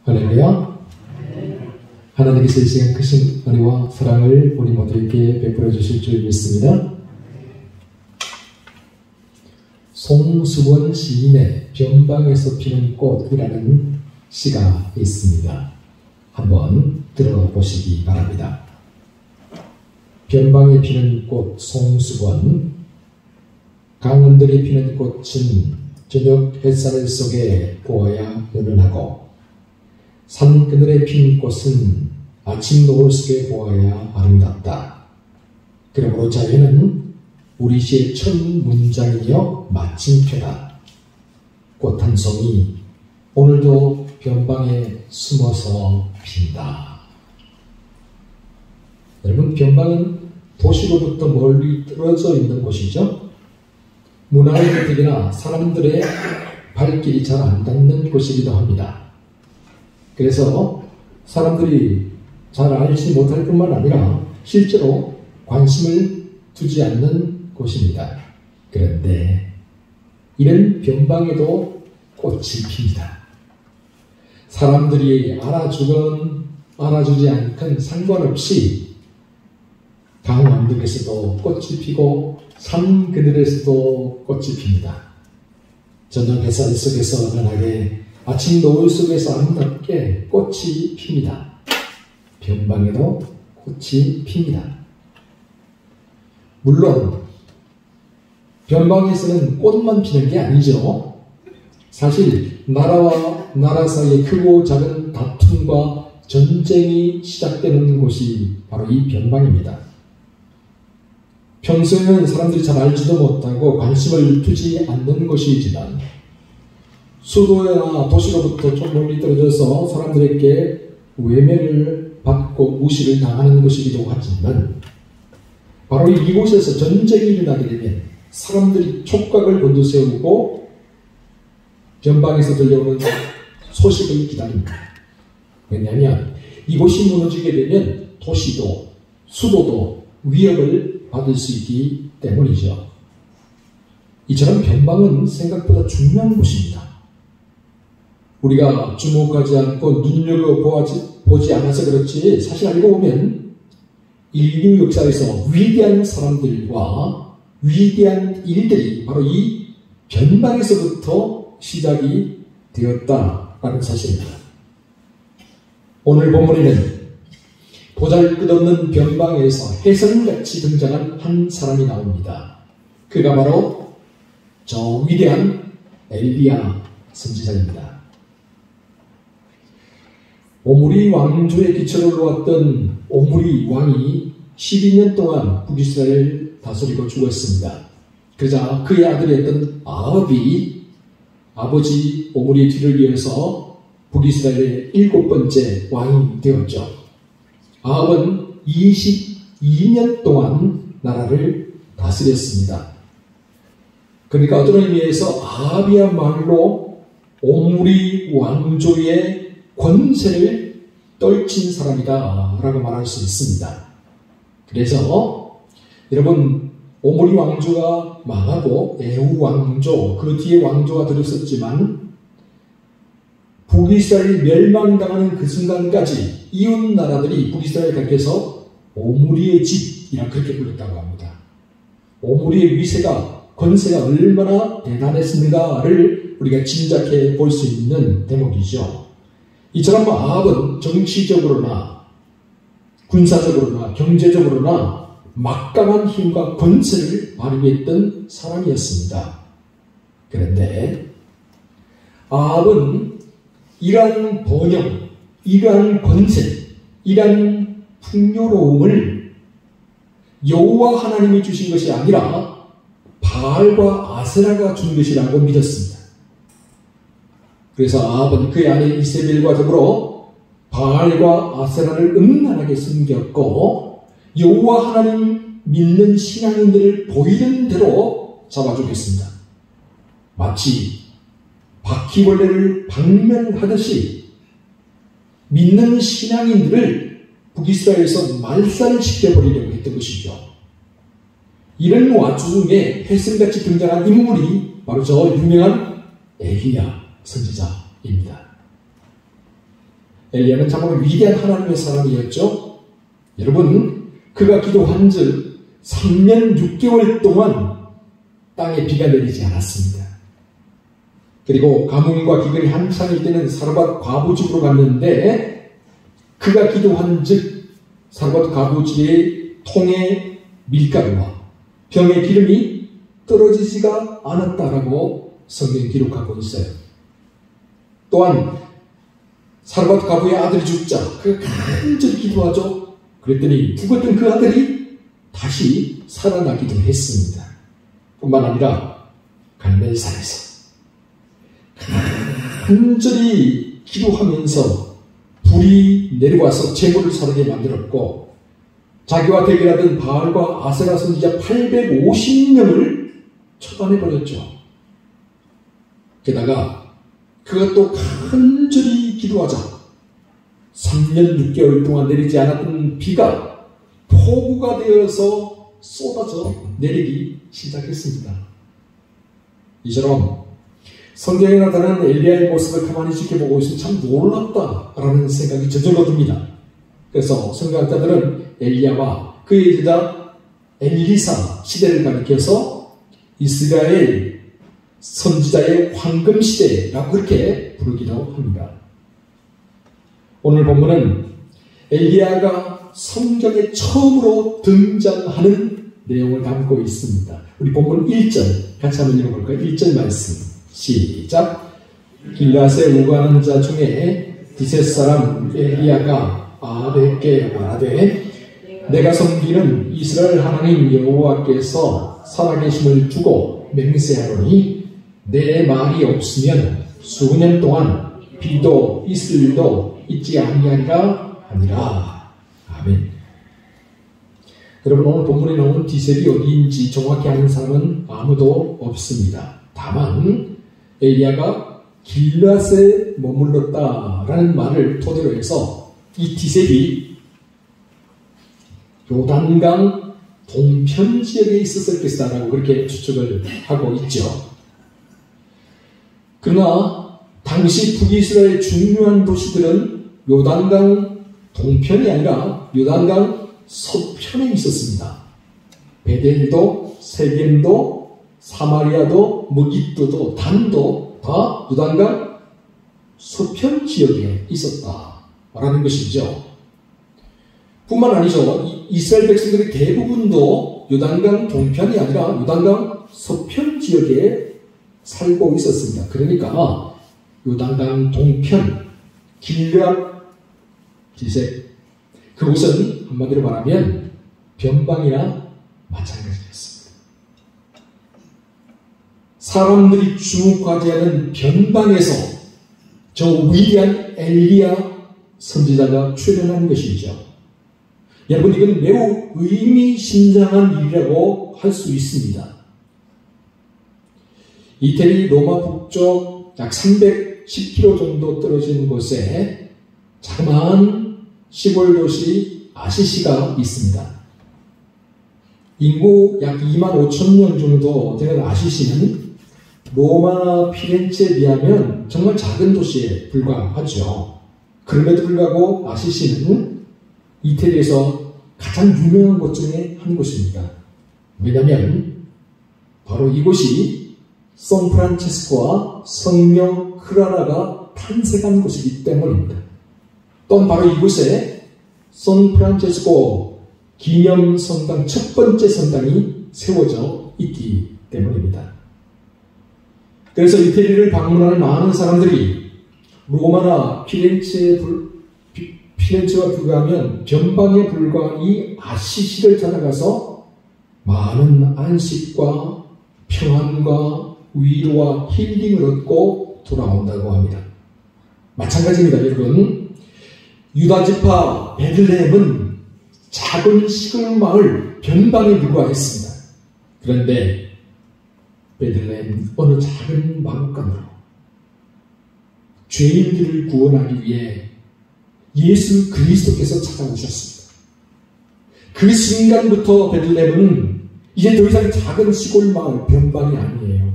할렐루야. 하나님께서 이 시간 크신 은혜와 사랑을 우리 모두에게 베풀어 주실 줄 믿습니다. 송수원 시인의 변방에서 피는 꽃이라는 시가 있습니다. 한번 들어보시기 바랍니다. 변방에 피는 꽃 송수원, 강원들이 피는 꽃은 저녁 햇살 속에 보아야 은은하고, 산 그늘에 핀 꽃은 아침 노을 속에 보아야 아름답다. 그러므로 자연은 우리 시의 첫 문장이며 마침표다. 꽃 한 송이 오늘도 변방에 숨어서 핀다. 여러분, 변방은 도시로부터 멀리 떨어져 있는 곳이죠. 문화의 혜택이나 사람들의 발길이 잘 안 닿는 곳이기도 합니다. 그래서 사람들이 잘 알지 못할 뿐만 아니라 실제로 관심을 두지 않는 곳입니다. 그런데 이런 변방에도 꽃이 핍니다. 사람들이 알아주건 알아주지 않건 상관없이 강원등에서도 꽃이 피고 산 그늘에서도 꽃이 핍니다. 저녁 햇살 속에서 은은하게, 아침 노을 속에서 아름답게 꽃이 핍니다. 변방에도 꽃이 핍니다. 물론 변방에서는 꽃만 피는 게 아니죠. 사실 나라와 나라 사이의 크고 작은 다툼과 전쟁이 시작되는 곳이 바로 이 변방입니다. 평소에는 사람들이 잘 알지도 못하고 관심을 두지 않는 곳이지만, 수도나 도시로부터 좀 멀리 떨어져서 사람들에게 외면을 받고 무시를 당하는 곳이기도 하지만, 바로 이곳에서 전쟁이 일어나게 되면 사람들이 촉각을 곤두세우고 변방에서 들려오는 소식을 기다립니다. 왜냐하면 이곳이 무너지게 되면 도시도 수도도 위협을 받을 수 있기 때문이죠. 이처럼 변방은 생각보다 중요한 곳입니다. 우리가 주목하지 않고 눈여겨보지 않아서 그렇지, 사실 알고 보면 인류 역사에서 위대한 사람들과 위대한 일들이 바로 이 변방에서부터 시작이 되었다라는 사실입니다. 오늘 본문에는 보잘것없는 변방에서 혜성같이 등장한 한 사람이 나옵니다. 그가 바로 저 위대한 엘리야 선지자입니다. 오므리 왕조의 기초를 놓았던 오므리 왕이 12년 동안 북이스라엘을 다스리고 죽었습니다. 그러자 그의 아들이었던 아합이 아버지 오므리의 뒤를 이어서 북이스라엘의 7번째 왕이 되었죠. 아합은 22년 동안 나라를 다스렸습니다. 그러니까 어떤 의미에서 아합이야말로 오므리 왕조의 권세를 떨친 사람이다 라고 말할 수 있습니다. 그래서 여러분, 오므리 왕조가 망하고 에후 왕조, 그 뒤에 왕조가 들었었지만 북이스라엘이 멸망당하는 그 순간까지 이웃 나라들이 북이스라엘 밖에서 오므리의 집이라 그렇게 불렀다고 합니다. 오므리의 위세가, 권세가 얼마나 대단했는가를 우리가 짐작해 볼 수 있는 대목이죠. 이처럼 아합은 정치적으로나 군사적으로나 경제적으로나 막강한 힘과 권세를 발휘했던 사람이었습니다. 그런데 아합은 이러한 번영, 이러한 권세, 이러한 풍요로움을 여호와 하나님이 주신 것이 아니라 바알과 아세라가 준 것이라고 믿었습니다. 그래서 아합은 그의 아내 이세벨과 더불어 바알과 아세라를 음란하게 숨겼고, 여호와 하나님 믿는 신앙인들을 보이는 대로 잡아 죽였습니다. 마치 바퀴벌레를 박멸하듯이 믿는 신앙인들을 북이스라엘에서 말살시켜버리려고 했던 것이죠. 이런 와중에 혜성같이 등장한 인물이 바로 저 유명한 엘리야 선지자입니다. 엘리야는 참으로 위대한 하나님의 사람이었죠. 여러분, 그가 기도한 즉 3년 6개월 동안 땅에 비가 내리지 않았습니다. 그리고 가뭄과 기근이 한창일 때는 사르밧 과부집으로 갔는데 그가 기도한 즉 사르밧 과부지의 통에 밀가루와 병의 기름이 떨어지지가 않았다라고 성경이 기록하고 있어요. 또한 사르밧 과부의 아들이 죽자 그가 간절히 기도하죠. 그랬더니 죽었던 그 아들이 다시 살아나기도 했습니다. 뿐만 아니라 갈멜산에서 간절히 기도하면서 불이 내려와서 재물을 사르게 만들었고 자기와 대결하던 바알과 아세라 선지자 850명을 처단해버렸죠. 게다가 그가 또 간절히 기도하자 3년 6개월 동안 내리지 않았던 비가 폭우가 되어서 쏟아져 내리기 시작했습니다. 이처럼 성경에 나타나는 엘리야의 모습을 가만히 지켜보고 있으면 참 놀랍다라는 생각이 저절로 듭니다. 그래서 성경학자들은 엘리야와 그의 제자 엘리사 시대를 가리켜서 이스라엘 선지자의 황금 시대라고 그렇게 부르기도 합니다. 오늘 본문은 엘리야가 성경에 처음으로 등장하는 내용을 담고 있습니다. 우리 본문 1절 같이 한번 읽어볼까요? 1절 말씀 시작. 길앗에 오가는 자 중에 디셋 사람 엘리야가 아합에게 말하되 내가 섬기는 이스라엘 하나님 여호와께서 살아계심을 두고 맹세하노니 내 말이 없으면 수년 동안 비도 이슬도 있지 아니하리라 하니라. 아멘. 여러분, 오늘 본문에 나오는 디셋이 어디인지 정확히 아는 사람은 아무도 없습니다. 다만 엘리야가 길앗에 머물렀다라는 말을 토대로 해서 이 디셋이 요단강 동편 지역에 있었을 것이다라고 그렇게 추측을 하고 있죠. 그러나 당시 북이스라엘 중요한 도시들은 요단강 동편이 아니라 요단강 서편에 있었습니다. 베델도, 세겜도, 사마리아도, 무깃도도, 단도 다 요단강 서편 지역에 있었다라는 것이죠. 뿐만 아니죠. 이스라엘 백성들의 대부분도 요단강 동편이 아니라 요단강 서편 지역에 살고 있었습니다. 그러니까 요단강 동편, 길앗, 디셋, 그곳은 한마디로 말하면 변방이나 마찬가지였습니다. 사람들이 주목하지않은 변방에서 저 위대한 엘리야 선지자가 출현한 것이죠. 여러분, 이건 매우 의미심장한 일이라고 할 수 있습니다. 이태리 로마 북쪽 약 310km 정도 떨어진 곳에 자그마한 시골 도시 아시시가 있습니다. 인구 약 25,000명 정도 되는 아시시는 로마나 피렌체에 비하면 정말 작은 도시에 불과하죠. 그럼에도 불구하고 아시시는 이태리에서 가장 유명한 곳 중에 한 곳입니다. 왜냐하면 바로 이곳이 샌프란치스코와 성령 크라라가 탄생한 곳이기 때문입니다. 또한 바로 이곳에 샌프란치스코 기념성당 첫 번째 성당이 세워져 있기 때문입니다. 그래서 이태리를 방문하는 많은 사람들이 로마나 피렌체와 비교하면 변방에 불과한 이 아시시를 찾아가서 많은 안식과 평안과 위로와 힐링을 얻고 돌아온다고 합니다. 마찬가지입니다, 여러분. 유다지파 베들레헴은 작은 시골 마을 변방에 불과했습니다. 그런데 베들레헴 어느 작은 마을간으로 죄인들을 구원하기 위해 예수 그리스도께서 찾아오셨습니다. 그 순간부터 베들레헴은 이제 더 이상 작은 시골 마을 변방이 아니에요.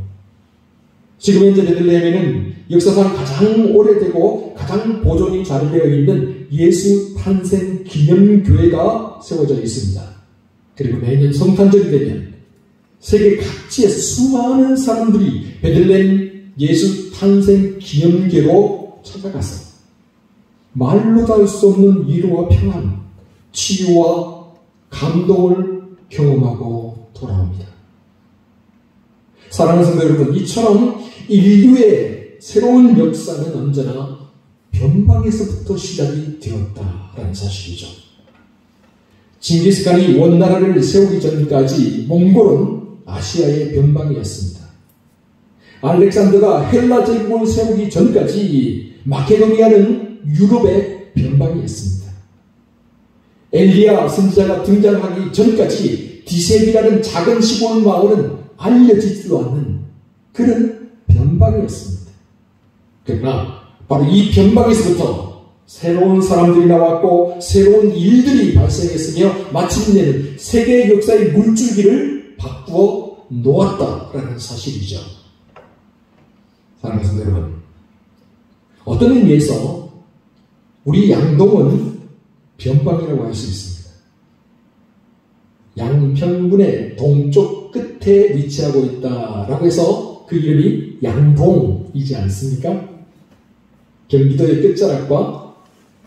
지금 현재 베들레헴에는 역사상 가장 오래되고 가장 가장 보존이 잘 되어 있는 예수 탄생 기념교회가 세워져 있습니다. 그리고 매년 성탄절이 되면 세계 각지의 수많은 사람들이 베들레헴 예수 탄생 기념교회로 찾아가서 말로도 할 수 없는 위로와 평안, 치유와 감동을 경험하고 돌아옵니다. 사랑하는 성도 여러분, 이처럼 인류의 새로운 역사는 언제나 변방에서부터 시작이 되었다라는 사실이죠. 징기스칸이 원나라를 세우기 전까지 몽골은 아시아의 변방이었습니다. 알렉산더가 헬라 제국을 세우기 전까지 마케도니아는 유럽의 변방이었습니다. 엘리야 선지자가 등장하기 전까지 디셉이라는 작은 시골 마을은 알려지지도 않는 그런 변방이었습니다. 그러나 바로 이 변방에서부터 새로운 사람들이 나왔고 새로운 일들이 발생했으며 마침내는 세계 역사의 물줄기를 바꾸어 놓았다라는 사실이죠. 사랑하는 성도 여러분, 어떤 의미에서 우리 양동은 변방이라고 할 수 있습니다. 양평군의 동쪽 끝에 위치하고 있다라고 해서 그 이름이 양동이지 않습니까? 경기도의 끝자락과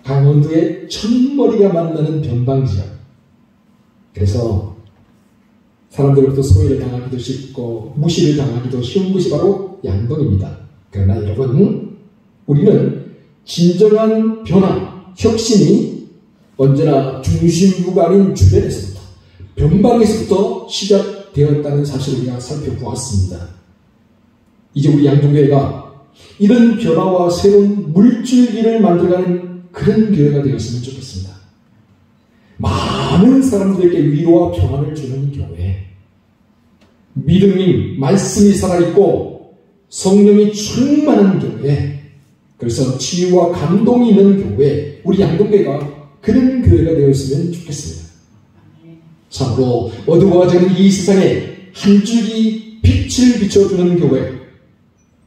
강원도의 첫머리가 만나는 변방지역. 그래서 사람들로부터 소외를 당하기도 쉽고 무시를 당하기도 쉬운 곳이 바로 양동입니다. 그러나 여러분, 우리는 진정한 변화, 혁신이 언제나 중심부가 아닌 주변에서부터, 변방에서부터 시작되었다는 사실을 우리가 살펴보았습니다. 이제 우리 양동교회가 이런 변화와 새로운 물줄기를 만들어가는 그런 교회가 되었으면 좋겠습니다. 많은 사람들에게 위로와 평안을 주는 교회, 믿음이, 말씀이 살아있고 성령이 충만한 교회, 그래서 치유와 감동이 있는 교회, 우리 양동교회가 그런 교회가 되었으면 좋겠습니다. 참으로 어두워지는 이 세상에 한 줄기 빛을 비춰주는 교회,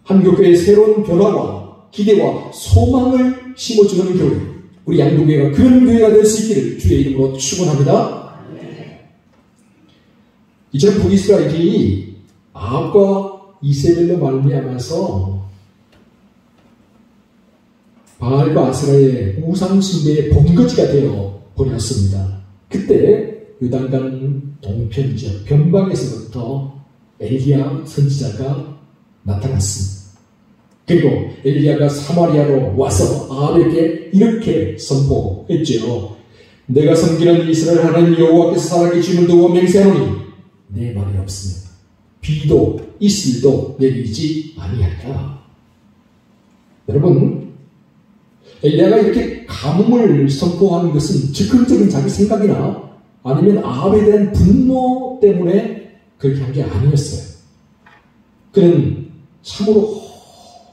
한국교회의 새로운 변화와 기대와 소망을 심어주는 교회, 우리 양동교회가 그런 교회가 될 수 있기를 주의 이름으로 축원합니다. 이처럼 북이스라엘이 아합과 이세벨로 말미암아서 바알과 아세라의 우상숭배의 본거지가 되어 버렸습니다. 그때 요단강 동편 지역 변방에서부터 엘리야 선지자가 나타났습니다. 그리고 엘리야가 사마리아로 와서 아합에게 이렇게 선포했죠. 내가 섬기는 이스라엘 하나님 여호와께서 살아계심을 두고 맹세하노니 내 말이 없으면 비도 이슬도 내리지 아니하리라. 여러분, 엘리야가 이렇게 가뭄을 선포하는 것은 즉흥적인 자기 생각이나 아니면 아합에 대한 분노 때문에 그렇게 한 게 아니었어요. 그는 참으로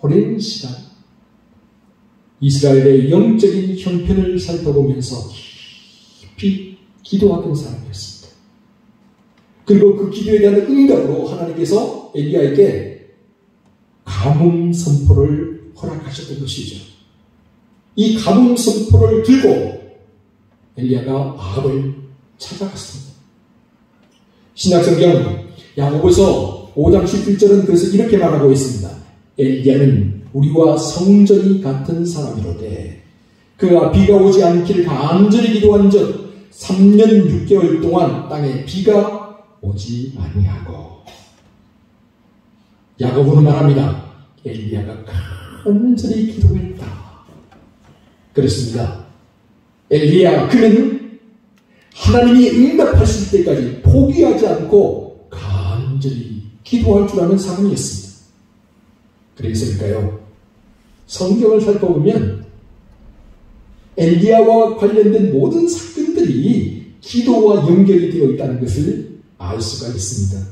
오랜 시간 이스라엘의 영적인 형편을 살펴보면서 깊이 기도하던 사람이었습니다. 그리고 그 기도에 대한 응답으로 하나님께서 엘리야에게 가뭄 선포를 허락하셨던 것이죠. 이 가뭄 선포를 들고 엘리야가 아합을 찾아갔습니다. 신약성경 야고보서 5장 17절은 그래서 이렇게 말하고 있습니다. 엘리야는 우리와 성전이 같은 사람이로되 그가 비가 오지 않기를 간절히 기도한 적 3년 6개월 동안 땅에 비가 오지 아니하고. 야고보는 말합니다. 엘리야가 간절히 기도했다. 그렇습니다. 엘리야, 그는 하나님이 응답하실 때까지 포기하지 않고 간절히 기도할 줄 아는 사람이었습니다. 그래서일까요? 성경을 살펴보면 엘리야와 관련된 모든 사건들이 기도와 연결이 되어 있다는 것을 알 수가 있습니다.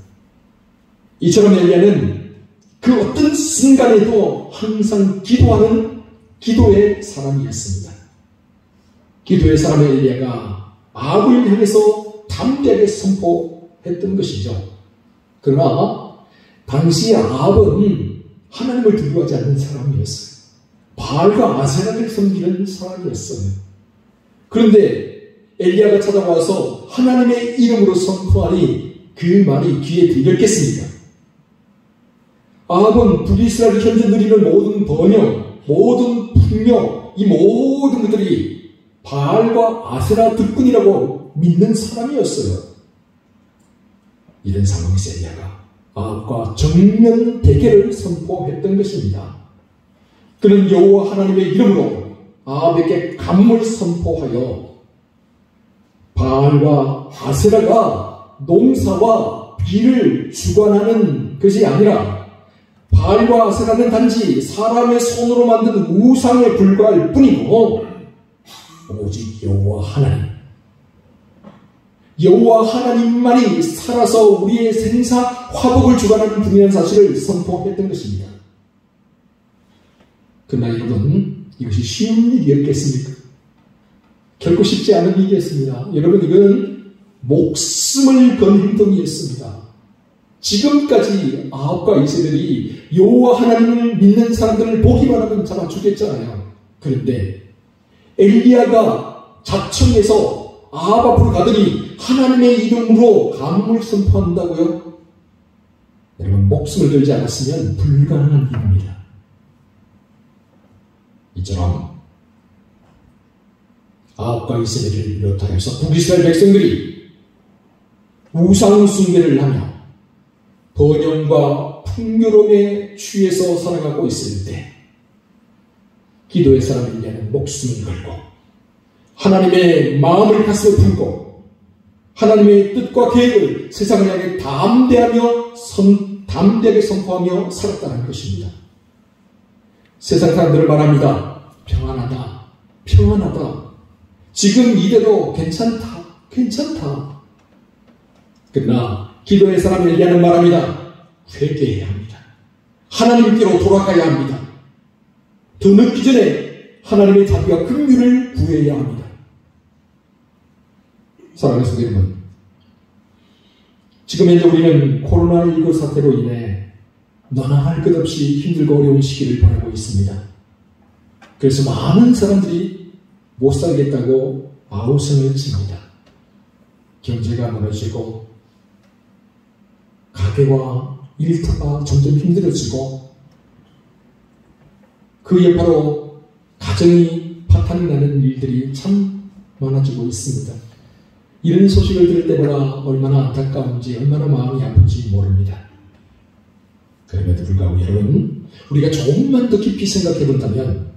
이처럼 엘리야는 그 어떤 순간에도 항상 기도하는 기도의 사람이었습니다. 기도의 사람의 엘리야가 아합을 향해서 담대하게 선포했던 것이죠. 그러나 당시 아합은 하나님을 두려워하지 않는 사람이었어요. 바알과 아세라를 섬기는 사람이었어요. 그런데 엘리야가 찾아와서 하나님의 이름으로 선포하니 그 말이 귀에 들렸겠습니까? 아합은 북이스라엘 현재 누리는 모든 번영, 모든 풍요, 이 모든 것들이 바알과 아세라 득군이라고 믿는 사람이었어요. 이런 상황에서 엘리야가 아합과 정면 대결을 선포했던 것입니다. 그는 여호와 하나님의 이름으로 아합에게 간음을 선포하여 바알과 아세라가 농사와 비를 주관하는 것이 아니라 바알과 아세라는 단지 사람의 손으로 만든 우상에 불과할 뿐이고 오직 여호와 하나님만이 살아서 우리의 생사 화복을 주관하는 분이라는 사실을 선포했던 것입니다. 그러나 여러분, 이것이 쉬운 일이었겠습니까? 결코 쉽지 않은 일이었습니다. 여러분, 이건 목숨을 건 행동이었습니다. 지금까지 아합과 이세벨이 여호와 하나님을 믿는 사람들을 보기만 하면 잡아 죽였잖아요. 그런데 엘리야가 자청해서 아합 앞으로 가더니 하나님의 이름으로 간음을 선포한다고요? 여러분, 목숨을 걸지 않았으면 불가능한 일입니다. 이처럼 아합과 이세벨을 비롯하여서 북이스라엘 백성들이 우상 숭배를 하며 번영과 풍요로움에 취해서 살아가고 있을 때 기도의 사람 엘리야는 목숨을 걸고 하나님의 마음을 가슴에 품고 하나님의 뜻과 계획을 세상을 향해 담대하게 선포하며 살았다는 것입니다. 세상 사람들을 말합니다. 평안하다. 지금 이대로 괜찮다. 그러나 기도의 사람 엘리야는 말합니다. 회개해야 합니다. 하나님께로 돌아가야 합니다. 더 늦기 전에 하나님의 자비와 긍휼을 구해야 합니다. 사랑하는 성도 여러분, 지금 현재 우리는 코로나19 사태로 인해 너나 할 것 없이 힘들고 어려운 시기를 보내고 있습니다. 그래서 많은 사람들이 못 살겠다고 아우성을 칩니다. 경제가 무너지고 가게와 일터가 점점 힘들어지고 그 여파로 가정이 파탄이 나는 일들이 참 많아지고 있습니다. 이런 소식을 들을 때마다 얼마나 안타까운지 얼마나 마음이 아픈지 모릅니다. 그럼에도 불구하고 여러분, 우리가 조금만 더 깊이 생각해 본다면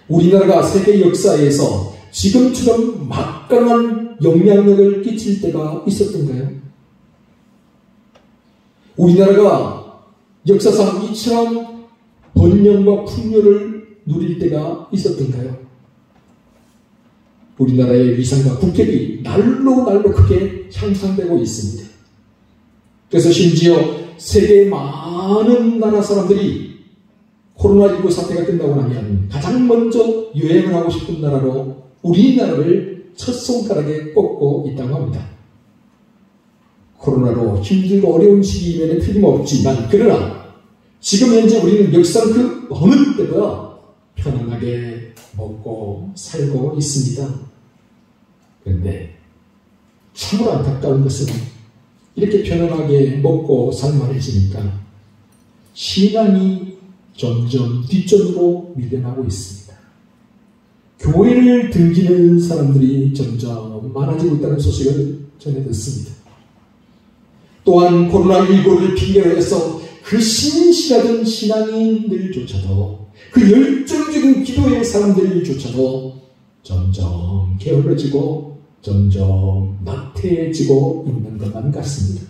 우리나라가 세계 역사에서 지금처럼 막강한 영향력을 끼칠 때가 있었던가요? 우리나라가 역사상 이처럼 번영과 풍요를 누릴 때가 있었던가요? 우리나라의 위상과 국격이 날로 크게 향상되고 있습니다. 그래서 심지어 세계의 많은 나라 사람들이 코로나19 사태가 끝나고 나면 가장 먼저 여행을 하고 싶은 나라로 우리나라를 첫 손가락에 꼽고 있다고 합니다. 코로나로 힘들고 어려운 시기임에는 틀림없지만 그러나 지금 현재 우리는 역사상 그 어느 때보다 편안하게 먹고 살고 있습니다. 그런데 참으로 안타까운 것은 이렇게 편안하게 먹고 살만해지니까 신앙이 점점 뒷전으로 밀려나고 있습니다. 교회를 등지는 사람들이 점점 많아지고 있다는 소식을 전해 듣습니다. 또한 코로나19를 핑계로 해서 그 신실하던 신앙인들조차도 그 열정적인 기도의 사람들조차도 점점 게을러지고 점점 나태해지고 있는 것만 같습니다.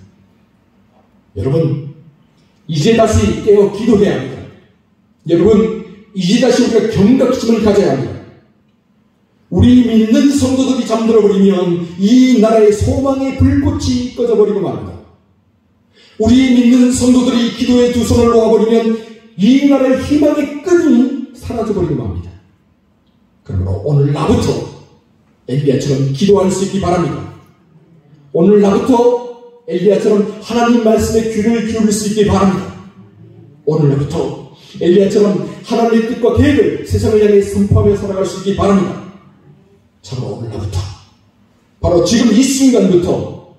여러분, 이제 다시 깨어 기도해야 합니다. 여러분, 이제 다시 우리가 경각심을 가져야 합니다. 우리 믿는 성도들이 잠들어버리면 이 나라의 소망의 불꽃이 꺼져버리고 말입니다. 우리 믿는 성도들이 기도의 두 손을 놓아버리면 이 나라의 희망의 끈이 사라져버리고 맙니다. 그러므로 오늘 나부터 엘리야처럼 기도할 수 있기 바랍니다. 오늘 나부터 엘리야처럼 하나님 말씀에 귀를 기울일 수 있기 바랍니다. 오늘 나부터 엘리야처럼 하나님의 뜻과 계획을 세상을 향해 선포하며 살아갈 수 있기 바랍니다. 참으로 오늘부터, 바로 지금 이 순간부터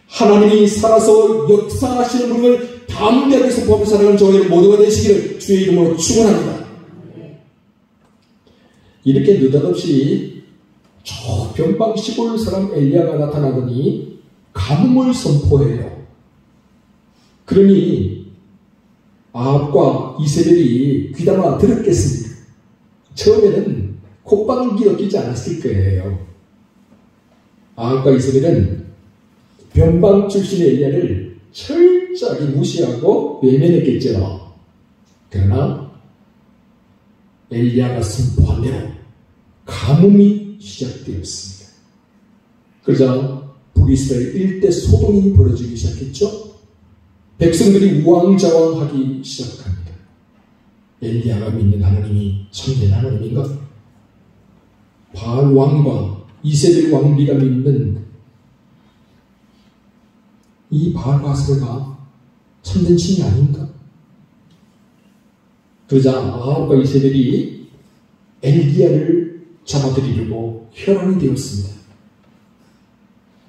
하나님이 살아서 역사하시는 분을 담대하게 선포하며 살아가는 저희들 모두가 되시기를 주의 이름으로 축원합니다. 이렇게 느닷없이 저 변방 시골 사람 엘리야가 나타나더니 가뭄을 선포해요. 그러니 아합과 이세벨이 귀담아 들었겠습니까? 처음에는 콧방귀도 끼지 않았을 거예요. 아합과 이세벨은 변방 출신의 엘리야를 철저하게 무시하고 외면했겠죠. 그러나 엘리야가 선포한 대로 가뭄이 시작되었습니다. 그러자 북이스라엘 일대 소동이 벌어지기 시작했죠. 백성들이 우왕좌왕하기 시작합니다. 엘리야가 믿는 하나님이 참된 하나님인가? 바알 왕과 이세벨 왕비가 믿는 이 바알과 아스라가 참된 신이 아닌가? 그러자 아합과 이세벨이 엘리야를 잡아들이려고 혈안이 되었습니다.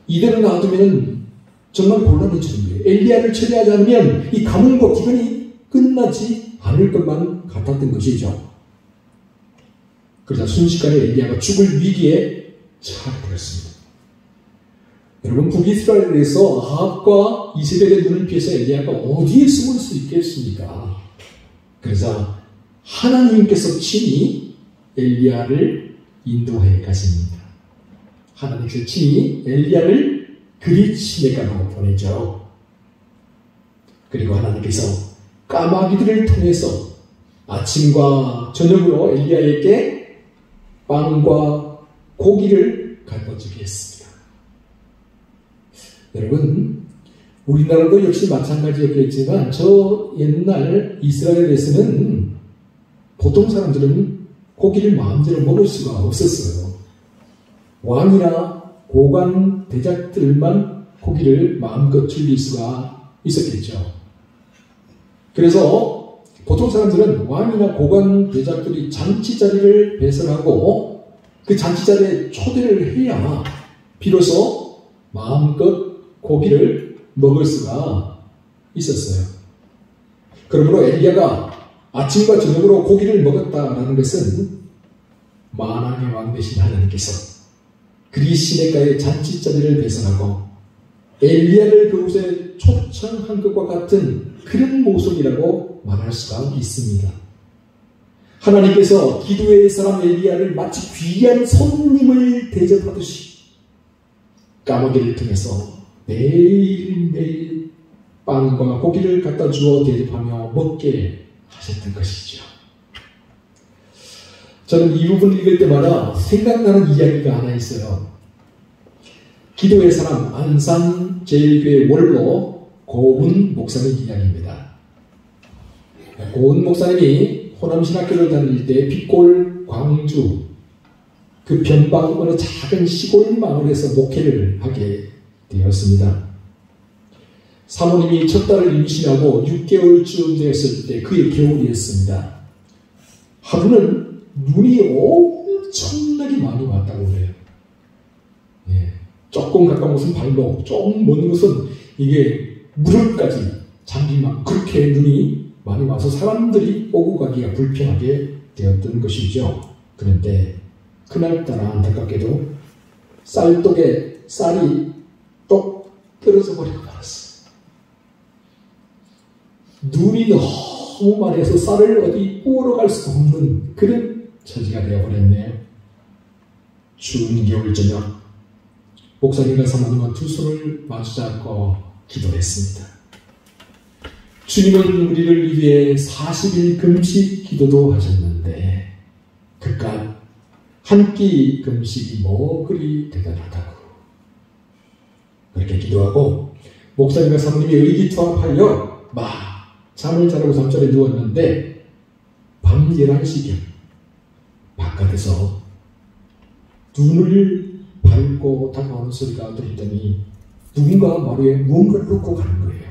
이대로 놔두면 정말 곤란해지는 거예요. 엘리야를 처리하지 않으면 이 가뭄과 기근이 끝나지 않을 것만 같았던 것이죠. 그러자 순식간에 엘리야가 죽을 위기에 처하게 되었습니다. 여러분, 북이스라엘에서 아합과 이세벨의 눈을 피해서 엘리야가 어디에 숨을 수 있겠습니까? 그래서 하나님께서 친히 엘리야를 인도해 가십니다. 하나님께서 친히 엘리야를 그리 시내가로 보내죠. 그리고 하나님께서 까마귀들을 통해서 아침과 저녁으로 엘리야에게 빵과 고기를 가져주게 했습니다. 여러분, 우리나라도 역시 마찬가지였겠지만 저 옛날 이스라엘에서는 보통 사람들은 고기를 마음대로 먹을 수가 없었어요. 왕이나 고관 대작들만 고기를 마음껏 즐길 수가 있었겠죠. 그래서 보통 사람들은 왕이나 고관 대작들이 잔치 자리를 배설하고 그 잔치 자리에 초대를 해야 비로소 마음껏 고기를 먹을 수가 있었어요. 그러므로 엘리야가 아침과 저녁으로 고기를 먹었다라는 것은 만왕의 왕 되신 하나님께서 그리 시내가에 잔치자리를 배설하고 엘리야를 그곳에 초청한 것과 같은 그런 모습이라고 말할 수가 있습니다. 하나님께서 기도의 사람 엘리야를 마치 귀한 손님을 대접하듯이 까마귀를 통해서 매일매일 빵과 고기를 갖다 주어 대접하며 먹게 하셨던 것이죠. 저는 이 부분을 읽을 때마다 생각나는 이야기가 하나 있어요. 기도의 사람 안산 제일교회 원로 고은 목사님 이야기입니다. 고은 목사님이 호남신학교를 다닐 때 빛골 광주 그 변방 어느 작은 시골 마을에서 목회를 하게 되었습니다. 사모님이 첫 딸을 임신하고 6개월쯤 되었을 때 그의 겨울이었습니다. 하루는 눈이 엄청나게 많이 왔다고 그래요. 조금 가까운 곳은 발목, 조금 먼 곳은 이게 무릎까지 잠기만 그렇게 눈이 많이 와서 사람들이 오고 가기가 불편하게 되었던 것이죠. 그런데 그날따라 안타깝게도 쌀독에 쌀이 똑 떨어져 버리고 말았어요. 눈이 너무 많이 와서 쌀을 어디 뿌러 갈 수가 없는 그런 처지가 되어버렸네요. 추운 겨울 저녁 목사님과 사모님은 두 손을 마주잡고 기도했습니다. 주님은 우리를 위해 40일 금식 기도도 하셨는데 그깟 한 끼 금식이 뭐 그리 대단하다고 그렇게 기도하고 목사님과 사모님이 의기투합하여 막 잠을 자려고 잠자리에 누웠는데 밤 11시경 바깥에서 눈을 밟고 다가오는 소리가 들리더니 누군가 마루에 무언가를 놓고 가는 거예요.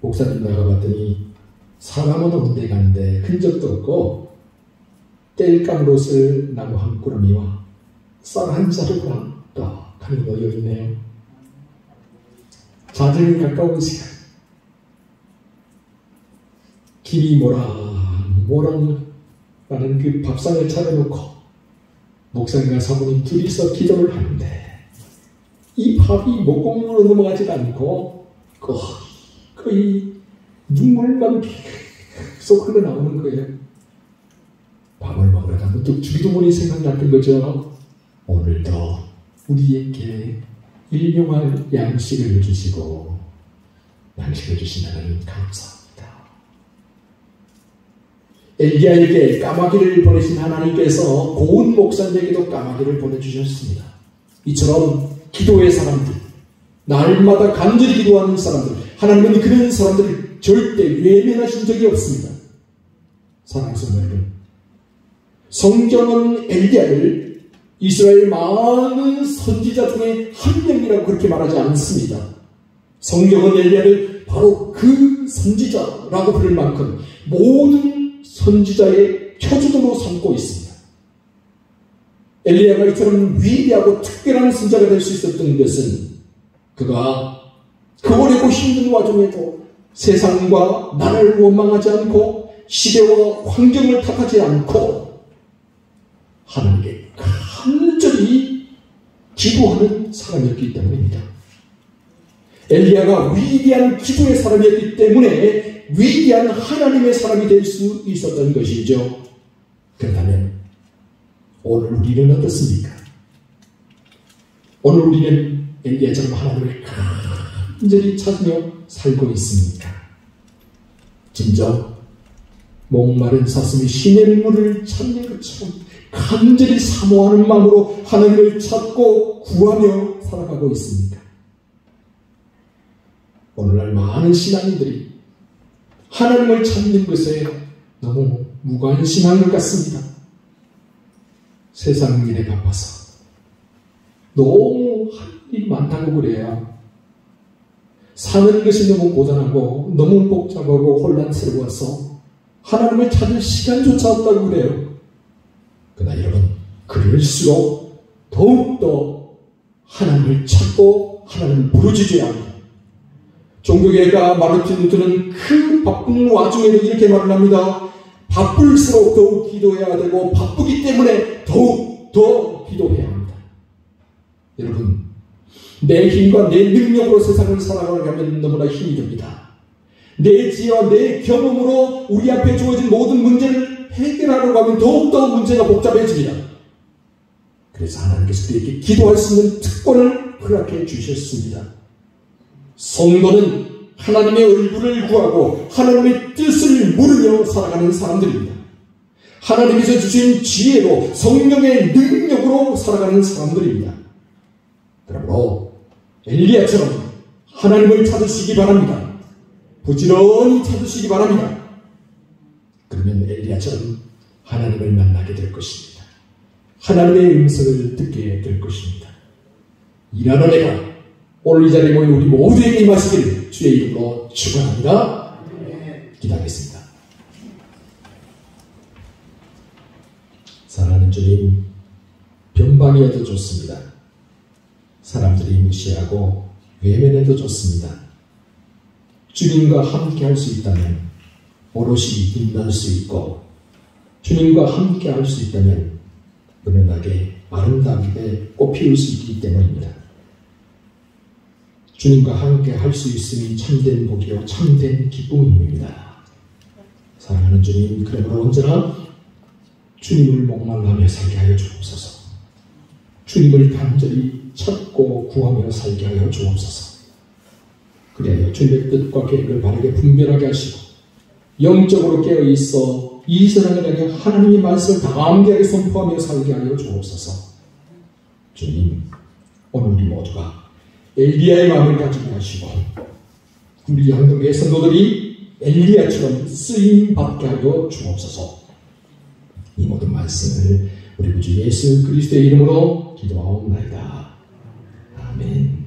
목사님 나가봤더니 사람은 온데 간데 흔적도 없고 땔감으로 쓸 나무 한 꾸러미와 쌀 한 자루가 떡하니 놓여있네요. 자정이 가까운 시간, 김이 모락모락 나는 그 밥상을 차려놓고 목사님과 사모님 둘이서 기도를 하는데 이 밥이 목구멍으로 넘어가지 않고 거의 눈물만 계속 흘러나오는 거예요. 밥을 먹으려다 문득 주기도문이 생각났던 거죠. 오늘도 우리에게 일용할 양식을 주시고 양식을 주신 하나님 감사합니다. 엘리야에게 까마귀를 보내신 하나님께서 고운 목사님에게도 까마귀를 보내주셨습니다. 이처럼 기도의 사람들, 날마다 간절히 기도하는 사람들, 하나님은 그런 사람들을 절대 외면하신 적이 없습니다. 사랑하는 성도 여러분, 성경은 엘리야를 이스라엘 많은 선지자 중에 한 명이라고 그렇게 말하지 않습니다. 성경은 엘리야를 바로 그 선지자라고 부를 만큼 모든 선지자의 표준으로 삼고 있습니다. 엘리야가 이처럼 위대하고 특별한 선지자가 될 수 있었던 것은 그가 그 어렵고 힘든 와중에도 세상과 나라를 원망하지 않고 시대와 환경을 탓하지 않고 하나님께 간절히 기도하는 사람이었기 때문입니다. 엘리야가 위대한 기도의 사람이었기 때문에 위대한 하나님의 사람이 될 수 있었던 것이죠. 그렇다면 오늘 우리는 어떻습니까? 오늘 우리는 엘리야처럼 하나님을 간절히 찾으며 살고 있습니까? 진정 목마른 사슴이 시냇 물을 찾는 것처럼 간절히 사모하는 마음으로 하나님을 찾고 구하며 살아가고 있습니까? 오늘날 많은 신앙인들이 하나님을 찾는 것에 너무 무관심한 것 같습니다. 세상 일에 바빠서 너무 할 일이 많다고 그래요. 사는 것이 너무 고단하고 너무 복잡하고 혼란스러워서 하나님을 찾을 시간조차 없다고 그래요. 그러나 여러분, 그럴수록 더욱더 하나님을 찾고 하나님을 부르짖어야 합니다. 종교계가 마르틴 루터는 그 바쁜 와중에도 이렇게 말을 합니다. 바쁠수록 더욱 기도해야 되고 바쁘기 때문에 더욱 더 기도해야 합니다. 여러분, 내 힘과 내 능력으로 세상을 살아가려면 너무나 힘이 듭니다. 내 지혜와 내 경험으로 우리 앞에 주어진 모든 문제를 해결하려고 하면 더욱더 문제가 복잡해집니다. 그래서 하나님께서 그에게 기도할 수 있는 특권을 허락해 주셨습니다. 성도는 하나님의 얼굴을 구하고 하나님의 뜻을 물으며 살아가는 사람들입니다. 하나님께서 주신 지혜로 성령의 능력으로 살아가는 사람들입니다. 그러므로 엘리야처럼 하나님을 찾으시기 바랍니다. 부지런히 찾으시기 바랍니다. 그러면 엘리야처럼 하나님을 만나게 될 것입니다. 하나님의 음성을 듣게 될 것입니다. 일하는 애가 오늘 이 자리에 모인 우리 모두에게 임하시기를 주의 이름으로 축원합니다. 기도하겠습니다. 사랑하는 주님, 변방이어도 좋습니다. 사람들이 무시하고 외면해도 좋습니다. 주님과 함께 할 수 있다면 오롯이 빛날 수 있고, 주님과 함께 할 수 있다면 은은하게 아름답게 꽃피울 수 있기 때문입니다. 주님과 함께 할 수 있으니 참된 복이요 참된 기쁨입니다. 사랑하는 주님, 그러므로 언제나 주님을 목말라며 살게 하여 주옵소서. 주님을 간절히 찾고 구하며 살게 하여 주옵소서. 그래야 주님의 뜻과 계획을 바르게 분별하게 하시고 영적으로 깨어있어 이 세상을 향해 하나님의 말씀을 담대하게 선포하며 살게 하여 주옵소서. 주님, 오늘 우리 모두가 엘리야의 마음을 가지게 하시고 우리 양동의 성도들이 엘리야처럼 쓰임받게 하여 주옵소서. 이 모든 말씀을 우리 구주 예수 그리스도의 이름으로 기도하옵나이다. 아멘.